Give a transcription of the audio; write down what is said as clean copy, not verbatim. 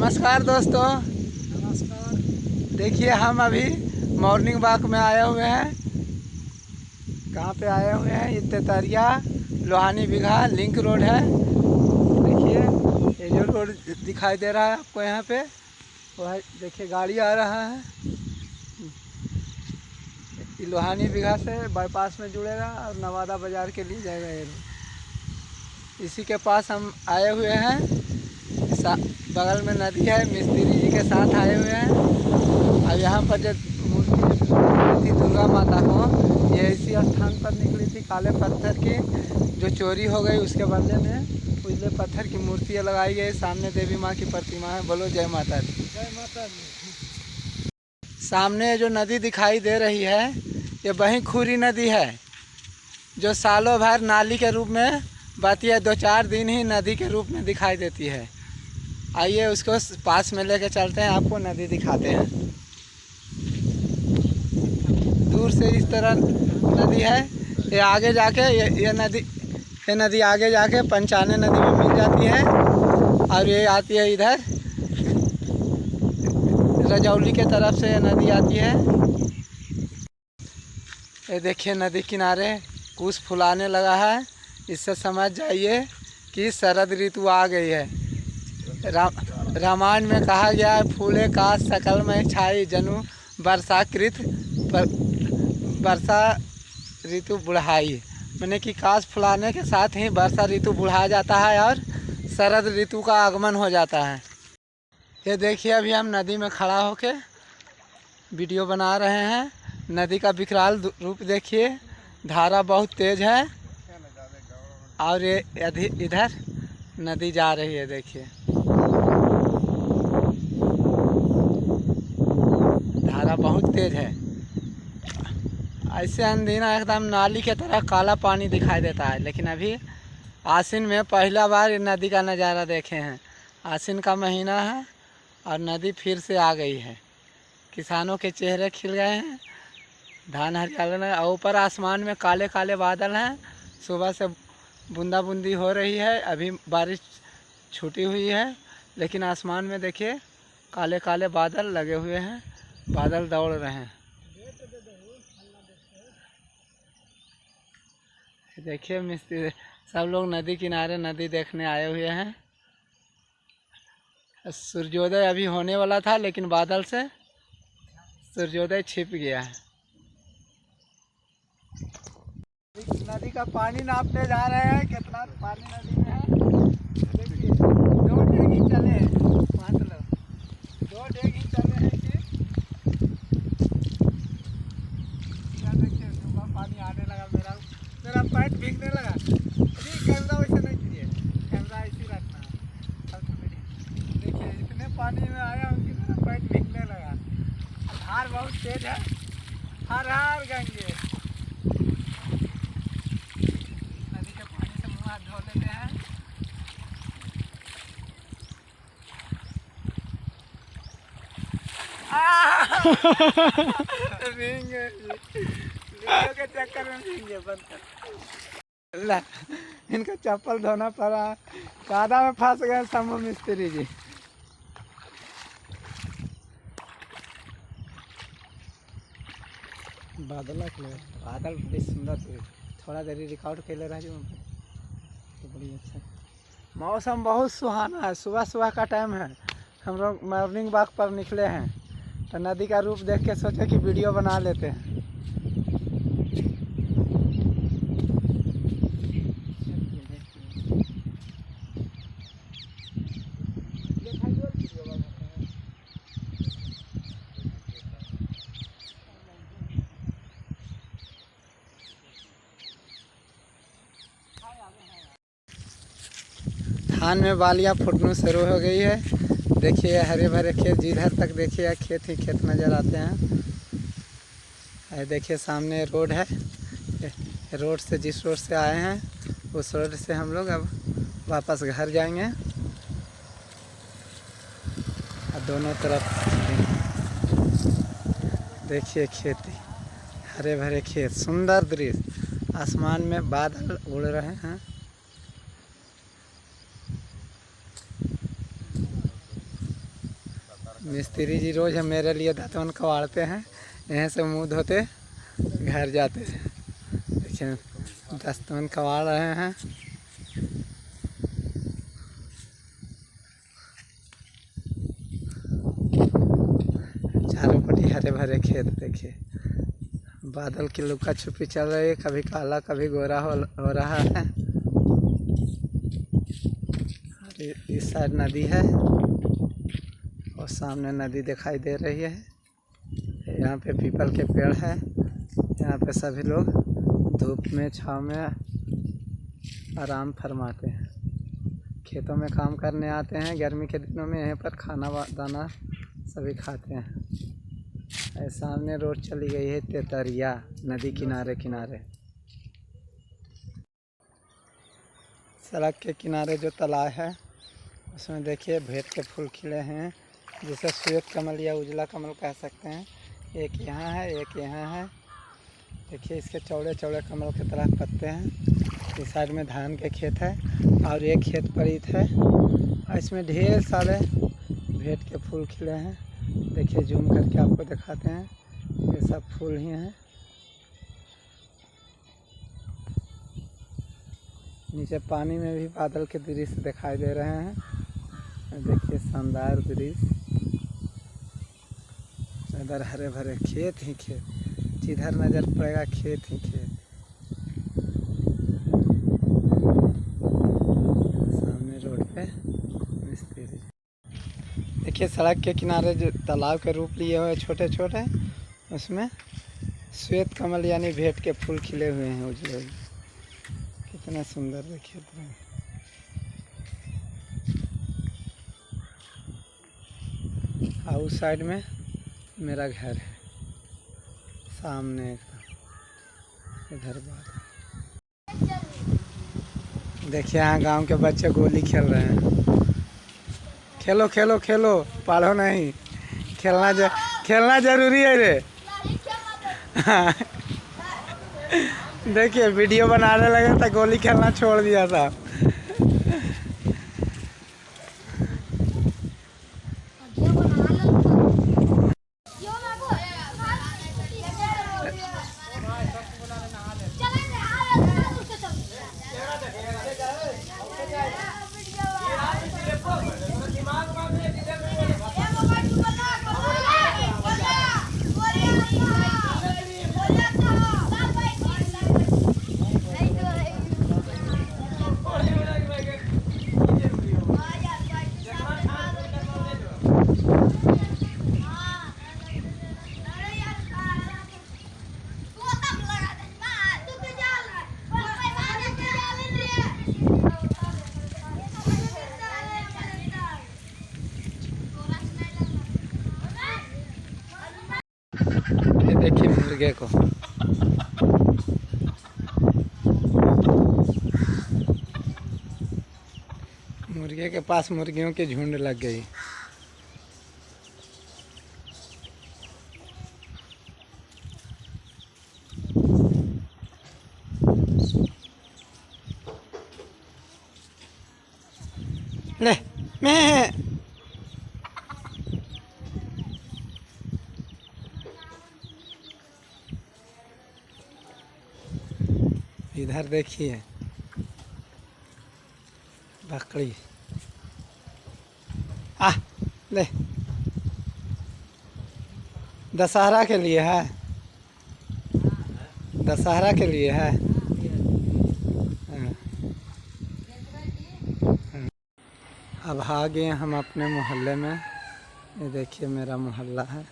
नमस्कार दोस्तों। नमस्कार। देखिए हम अभी मॉर्निंग वॉक में आए हुए हैं। कहाँ पे आए हुए हैं? ये तेतरिया लोहानी बिघा लिंक रोड है। देखिए ये जो रोड दिखाई दे रहा है आपको यहाँ पे, वह देखिए गाड़ी आ रहा है। ये लोहानी बिघा से बाईपास में जुड़ेगा और नवादा बाज़ार के लिए जाएगा ये रोड। इसी के पास हम आए हुए हैं। बगल में नदी है, मिस्त्री जी के साथ आए हुए हैं। अब यहाँ पर जो मूर्ति थी दुर्गा माता को, ये इसी स्थान पर निकली थी। काले पत्थर की जो चोरी हो गई, उसके बदले में उजले पत्थर की मूर्तियाँ लगाई गई। सामने देवी माँ की प्रतिमा है। बोलो जय माता दी। जय माता दी। सामने जो नदी दिखाई दे रही है, ये वही खुरी नदी है जो सालों भर नाली के रूप में बहती है। 2-4 दिन ही नदी के रूप में दिखाई देती है। आइए उसको पास में लेके चलते हैं, आपको नदी दिखाते हैं। दूर से इस तरह नदी है। ये आगे जाके ये नदी आगे जाके पंचाने नदी में मिल जाती है और ये आती है इधर रजौली के तरफ से। ये नदी आती है। ये देखिए नदी किनारे कुछ फुलाने लगा है। इससे समझ जाइए कि शरद ऋतु आ गई है। रामायण में कहा गया है, फूले का सकल में छाई जनु वर्षाकृत वर्षा ऋतु बुढ़ाई। मैंने कि काश फुलाने के साथ ही वर्षा ऋतु बुढ़ा जाता है और शरद ऋतु का आगमन हो जाता है। ये देखिए अभी हम नदी में खड़ा होके वीडियो बना रहे हैं। नदी का विकराल रूप देखिए, धारा बहुत तेज है और ये इधर नदी जा रही है। देखिए धारा बहुत तेज है। ऐसे अंधेरा एकदम नाली के तरह काला पानी दिखाई देता है। लेकिन अभी आसिन में पहला बार नदी का नज़ारा देखे हैं। आसिन का महीना है और नदी फिर से आ गई है। किसानों के चेहरे खिल गए हैं, धान हरियाली में। और ऊपर आसमान में काले काले बादल हैं। सुबह से बूंदा बूंदी हो रही है। अभी बारिश छूटी हुई है, लेकिन आसमान में देखिए काले काले बादल लगे हुए हैं। बादल दौड़ रहे हैं। देखिए मिस्त्री सब लोग नदी किनारे नदी देखने आए हुए हैं। सूर्योदय अभी होने वाला था, लेकिन बादल से सूर्योदय छिप गया है। नदी का पानी नापने जा रहे हैं, कितना पानी नदी में है। देखिए 2 डेगी चले हैं, मतलब 2 डेगी चले हैं कि देखिए सुबह पानी आने लगा। मेरा पैंट भीगने लगा। अभी कैमरा वैसे नहीं चाहिए, कैमरा ऐसे रखना है। देखिए इतने पानी में आया हूँ कि मेरा पैंट भीगने लगा। धार बहुत तेज है। हर हर गंगे। नदी के पानी से मुँह हाथ धो लेते हैं। वीडियो के चक्कर में भींगे बंद कर। ला, इनका चप्पल धोना पड़ा। कादा में फंस गए शंभू मिस्त्री जी। बादल बड़ी सुंदर। थोड़ा देरी रिकॉर्ड कर ले रहा है तो बड़ी अच्छा। मौसम बहुत सुहाना है। सुबह सुबह का टाइम है। हम लोग मॉर्निंग वॉक पर निकले हैं, तो नदी का रूप देख के सोचे कि वीडियो बना लेते हैं। धान में बालियाँ फूटना शुरू हो गई है। देखिए हरे भरे खेत, जिधर तक देखिए खेत ही खेत नज़र आते हैं। देखिए सामने रोड है। रोड से जिस रोड से आए हैं उस रोड से हम लोग अब वापस घर जाएंगे। और दोनों तरफ देखिए खेती, हरे भरे खेत, सुंदर दृश्य। आसमान में बादल उड़ रहे हैं। मिस्त्री जी रोज मेरे लिए दातुन कवाड़ते हैं, यहीं से मुंह धोते घर जाते हैं। देखिए दातुन कवाड़ रहे हैं। चारों पट्टी हरे भरे खेत, देखिए बादल की लुका छुपी चल रही है, कभी काला कभी गोरा हो रहा है। इस साइड नदी है और सामने नदी दिखाई दे रही है। यहाँ पे पीपल के पेड़ है। यहाँ पे सभी लोग धूप में छाँव में आराम फरमाते हैं। खेतों में काम करने आते हैं। गर्मी के दिनों में यहीं पर खाना दाना सभी खाते हैं। सामने रोड चली गई है तेतरिया नदी किनारे किनारे। सड़क के किनारे जो तालाब है उसमें देखिए भेंट के फूल खिले हैं, जिसे श्वेत कमल या उजला कमल कह सकते हैं। एक यहाँ है, एक यहाँ है। देखिए इसके चौड़े चौड़े कमल की तरह पत्ते हैं। इस साइड में धान के खेत है और एक खेत परित है और इसमें ढेर सारे भेंट के फूल खिले हैं। देखिए जूम करके आपको दिखाते हैं, ये सब फूल ही हैं। नीचे पानी में भी बादल के दृश्य दिखाई दे रहे हैं। देखिए शानदार दृश्य। इधर हरे भरे खेत ही खेत, जिधर नज़र पड़ेगा खेत ही खेत। सामने रोड पे मिस्त्री। देखिए सड़क के किनारे जो तालाब के रूप लिए हुए छोटे छोटे, उसमें श्वेत कमल यानी भेंट के फूल खिले हुए हैं उजले। कितना सुंदर देखिए। और उस साइड में मेरा घर है सामने एकदम। इधर बात देखिए, यहाँ गांव के बच्चे गोली खेल रहे हैं। खेलो खेलो खेलो, पढ़ो नहीं। खेलना जरूरी है रे। देखिए वीडियो बनाने लगे तो गोली खेलना छोड़ दिया था। ये देखिए मुर्गे को। मुर्गे के पास मुर्गियों की झुंड लग गई। ले मैं इधर देखिए बकरी। ले दशहरा के लिए है, दशहरा के लिए है। अब आ गए हम अपने मोहल्ले में। ये देखिए मेरा मोहल्ला है।